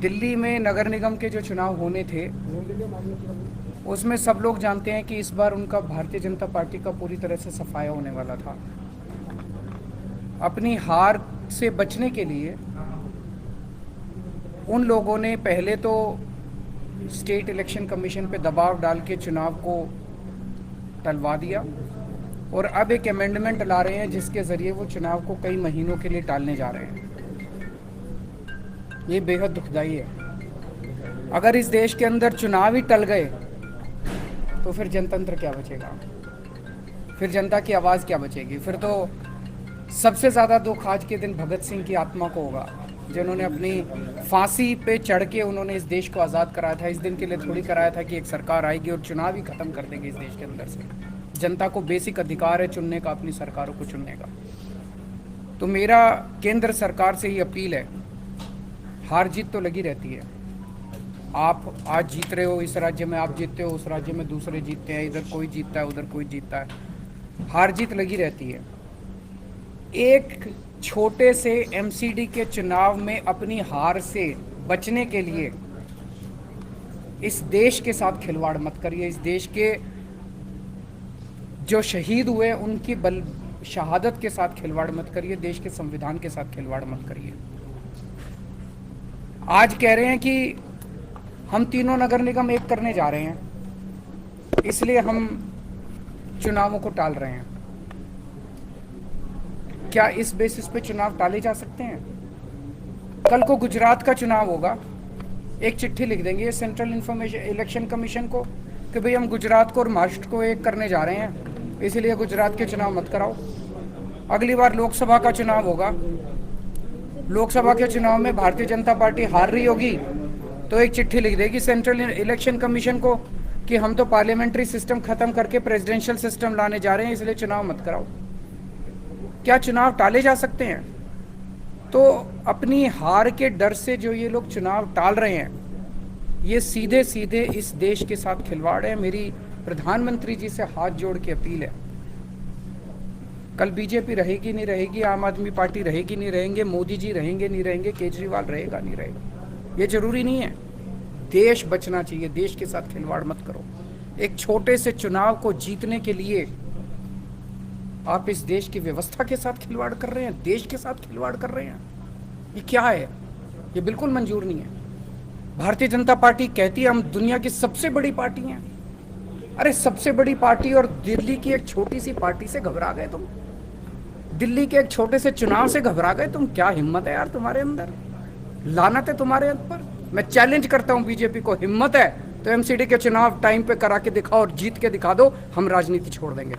दिल्ली में नगर निगम के जो चुनाव होने थे उसमें सब लोग जानते हैं कि इस बार उनका भारतीय जनता पार्टी का पूरी तरह से सफाया होने वाला था। अपनी हार से बचने के लिए उन लोगों ने पहले तो स्टेट इलेक्शन कमीशन पे दबाव डाल के चुनाव को टलवा दिया और अब एक अमेंडमेंट ला रहे हैं जिसके ज़रिए वो चुनाव को कई महीनों के लिए टालने जा रहे हैं। ये बेहद दुखदाई है। अगर इस देश के अंदर चुनाव ही टल गए तो फिर जनतंत्र क्या बचेगा, फिर जनता की आवाज़ क्या बचेगी। फिर तो सबसे ज़्यादा दुख आज के दिन भगत सिंह की आत्मा को होगा, जिन्होंने अपनी फांसी पे चढ़ के उन्होंने इस देश को आज़ाद कराया था। इस दिन के लिए थोड़ी कराया था कि एक सरकार आएगी और चुनाव ही ख़त्म कर देंगे इस देश के अंदर से। जनता को बेसिक अधिकार है चुनने का, अपनी सरकारों को चुनने का। तो मेरा केंद्र सरकार से ही अपील है, हार जीत तो लगी रहती है। आप आज जीत रहे हो, इस राज्य में आप जीतते हो, उस राज्य में दूसरे जीतते हैं, इधर कोई जीतता है, उधर कोई जीतता है। हार जीत लगी रहती है। एक छोटे से एमसीडी के चुनाव में अपनी हार से बचने के लिए इस देश के साथ खिलवाड़ मत करिए। इस देश के जो शहीद हुए उनकी शहादत के साथ खिलवाड़ मत करिए। देश के संविधान के साथ खिलवाड़ मत करिए। आज कह रहे हैं कि हम तीनों नगर निगम एक करने जा रहे हैं, इसलिए हम चुनावों को टाल रहे हैं। क्या इस बेसिस पे चुनाव टाले जा सकते हैं? कल को गुजरात का चुनाव होगा, एक चिट्ठी लिख देंगे सेंट्रल इलेक्शन कमीशन को कि भाई हम गुजरात को और महाराष्ट्र को एक करने जा रहे हैं, इसलिए गुजरात के चुनाव मत कराओ। अगली बार लोकसभा का चुनाव होगा, लोकसभा के चुनाव में भारतीय जनता पार्टी हार रही होगी तो एक चिट्ठी लिख देगी सेंट्रल इलेक्शन कमीशन को कि हम तो पार्लियामेंट्री सिस्टम खत्म करके प्रेसिडेंशियल सिस्टम लाने जा रहे हैं, इसलिए चुनाव मत कराओ। क्या चुनाव टाले जा सकते हैं? तो अपनी हार के डर से जो ये लोग चुनाव टाल रहे हैं, ये सीधे सीधे इस देश के साथ खिलवाड़ है। मेरी प्रधानमंत्री जी से हाथ जोड़ के अपील है, कल बीजेपी रहेगी नहीं रहेगी, आम आदमी पार्टी रहेगी नहीं रहेंगे, मोदी जी रहेंगे नहीं रहेंगे, केजरीवाल रहेगा नहीं रहेगा, ये जरूरी नहीं है। देश बचना चाहिए, देश के साथ खिलवाड़ मत करो। एक छोटे से चुनाव को जीतने के लिए आप इस देश की व्यवस्था के साथ खिलवाड़ कर रहे हैं, देश के साथ खिलवाड़ कर रहे हैं। ये क्या है? ये बिल्कुल मंजूर नहीं है। भारतीय जनता पार्टी कहती है हम दुनिया की सबसे बड़ी पार्टी हैं। अरे सबसे बड़ी पार्टी और दिल्ली की एक छोटी सी पार्टी से घबरा गए तुम? दिल्ली के एक छोटे से चुनाव से घबरा गए तुम? क्या हिम्मत है यार तुम्हारे अंदर, लानत है तुम्हारे ऊपर। मैं चैलेंज करता हूं बीजेपी को, हिम्मत है तो एमसीडी के चुनाव टाइम पे करा के दिखाओ और जीत के दिखा दो, हम राजनीति छोड़ देंगे।